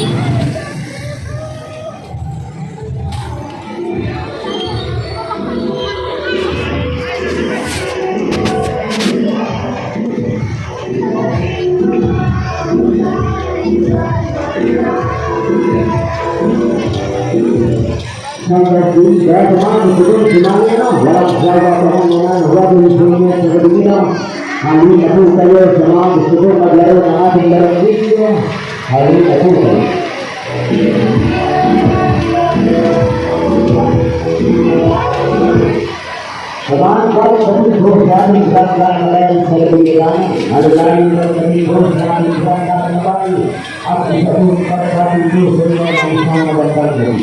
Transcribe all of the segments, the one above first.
Sampai di teman sebelum semuanya dalam jaga permohonan waktu sebelumnya seperti kami aku saya semua sebelum pelajaran saat dalam video hari aku Selamat kali kami berusaha menjelaskan lain sebelumnya ada lain kami berusaha menjelaskan kembali apa yang pada saat itu semua bersama berkali.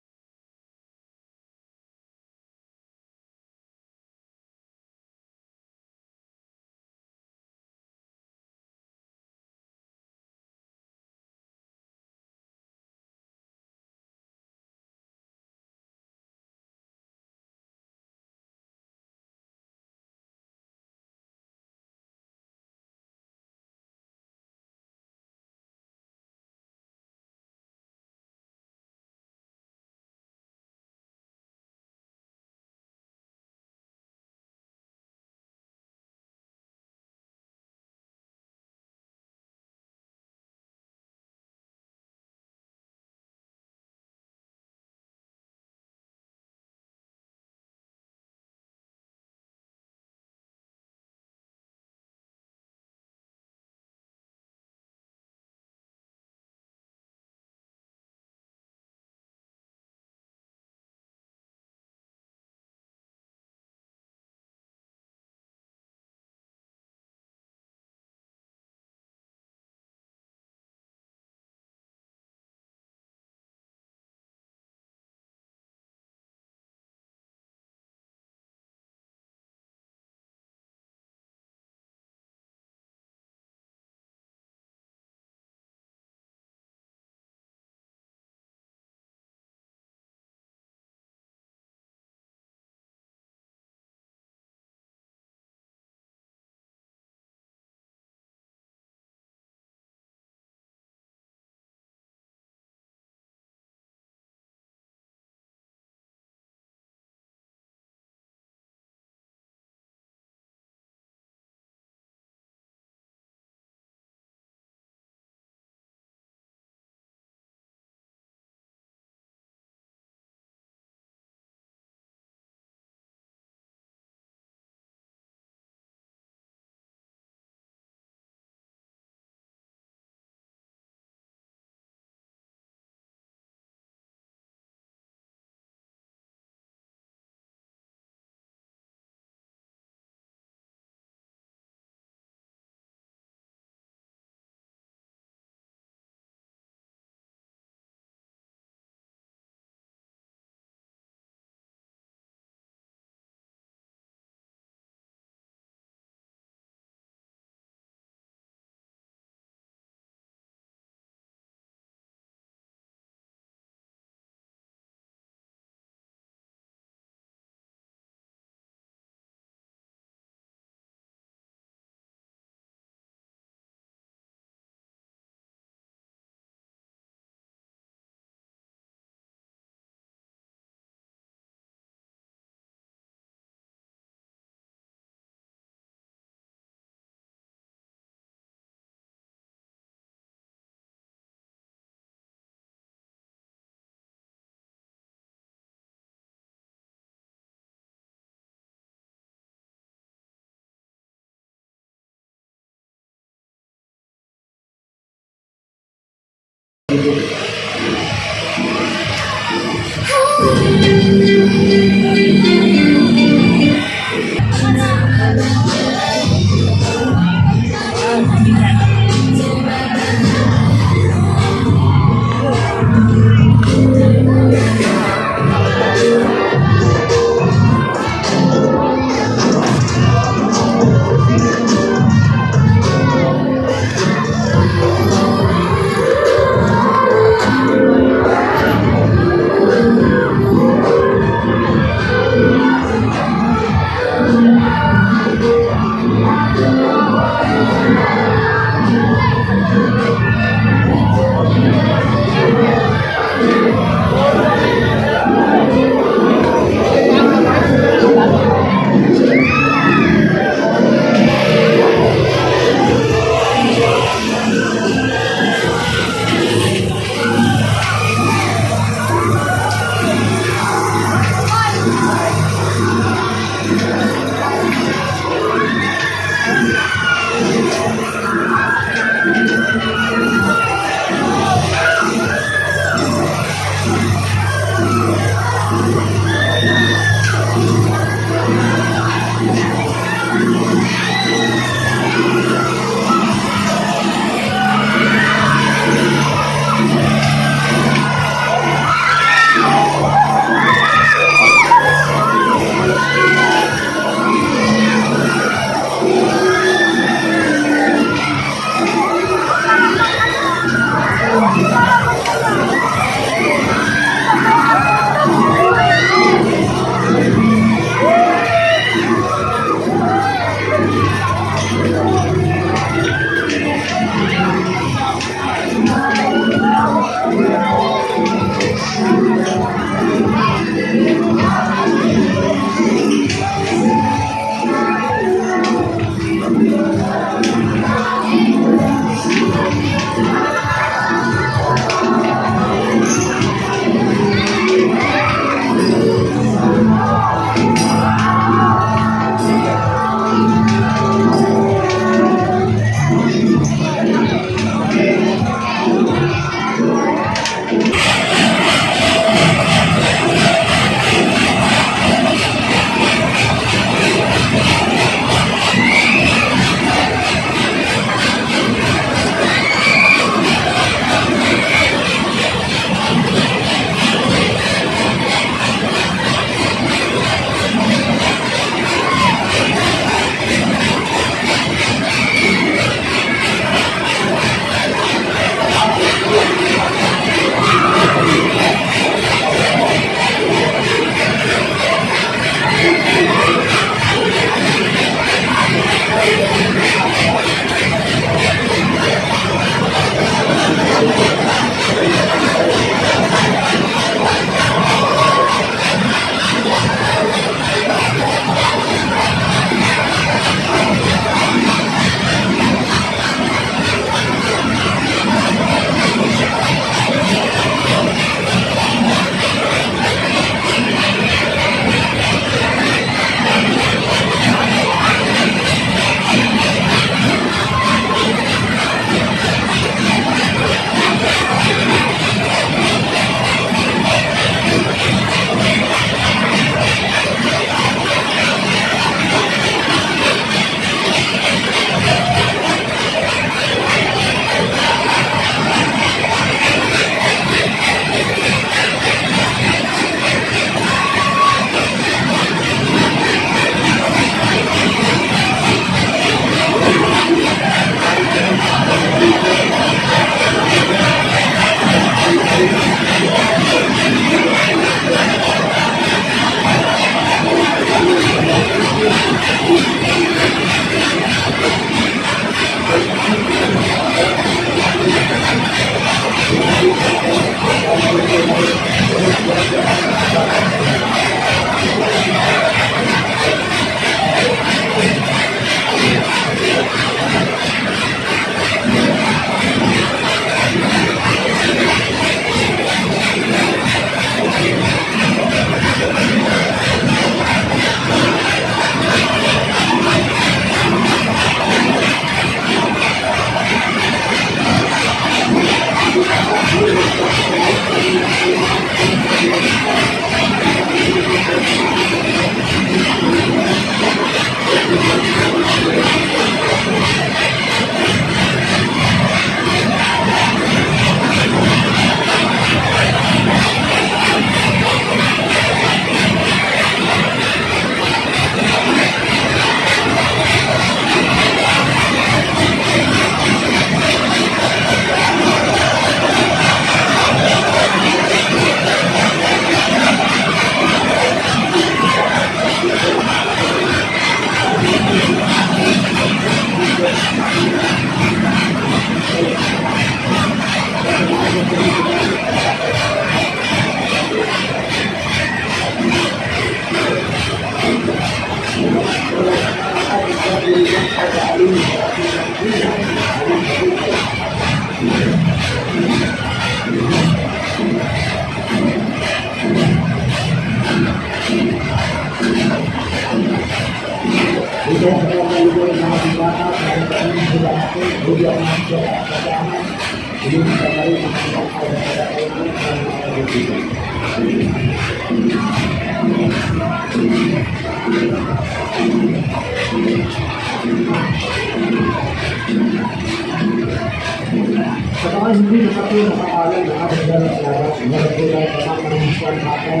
Sa mga hindi nakapinakalan na ating dalang lahat, nagpulay sa mga manisyan natin,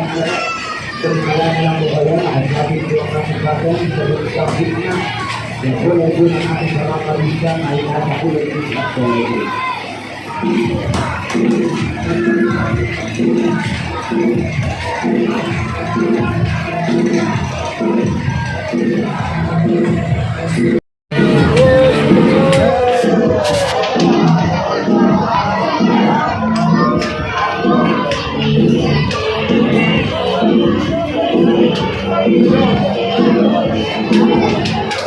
kung nalaman lang mo ba yan, ay natin po ang ating natin sa lungsang gitna. Yung kulay po ng ating mga manisyan ay nasa kulay po sa kulay.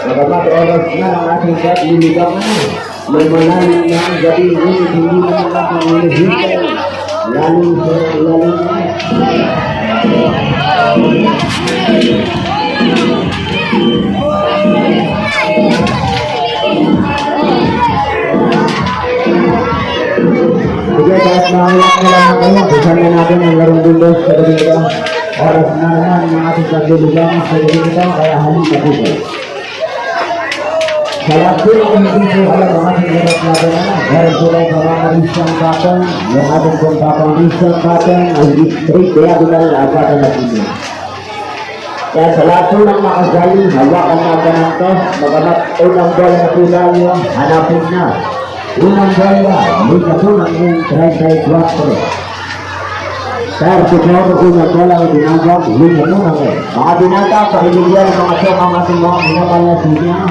Bagamat oras na ang ating liligang lumalalim na ang gabi ngunit hindi naman natin nilihintay lalim sa ilalim na. Sige, kahit mahalak na lang kayo, bisan na natin ang larong dulos sa gabi nito. Oras na naman ang ating pagliligang sa gabi nito, kaya halika dito. Sa lahat po yung hindi po alam ang ating hirap natin meron po lang mga marisang button, yung ating pong paparisang button ay straight kaya binalabatan natin yun. Kaya sa lahat po ng makagaling, hawakan natin ang to, magamat unang bola na po tayo, hanapin na. Unang bola, liga po ng yung 34. Sir, siguro unang bola ang dinagawag, liga po ng mga binata, pakiligyan ng mga siyok ang ating mga minapal na sinya.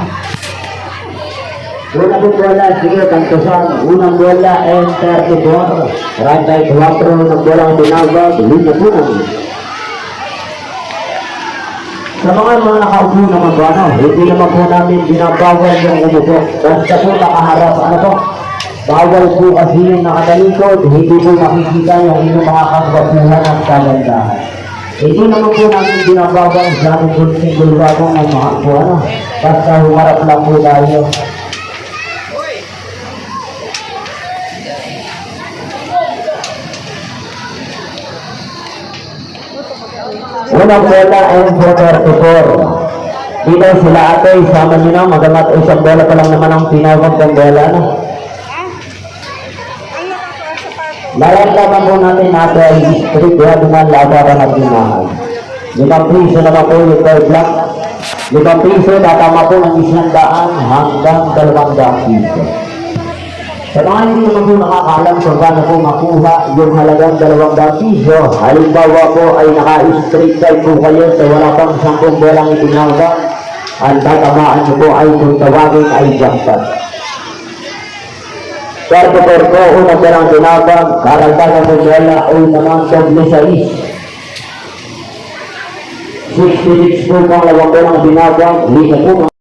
Unang bola, sige, kantosan. Unang bola, enter to board. Right side 4, unang bola ang tinawag. Linya po namin. Sa mga nakaupo naman po, hindi naman po namin binabawal yung umupo. Basta po nakaharap, bawal po kasi yung nakatalikod, hindi po makikita yung inyong mga kaswapuhan at kagandahan. Hindi naman po namin binabawal sa aming bulsing bulwagong ng mga po, basta humarap lang po tayo. Unang bola ay 4-4. Dito sila ate, isama nyo na, magamat isang bola pa lang naman ang tinawag ng bola. Lalantaman po natin natin ay street kaya dumalabaran at dumahan. 5 piso naman po yung third block. 5 piso, tatama po ng 100 hanggang 200 piso. Sa mga hindi naman po nakakalam kung paano po makuha yung halagang 200 piso, halimbawa po ay naka-straight side po kayo sa wala pang 10 bolang itinawag, ang tatamaan nyo po ay kung tawagin ay jackpot. Pero po, unang bolang tinawag, karagdagan po bola ay naman doble 6. 66 po pang 2 bolang tinawag, liga po.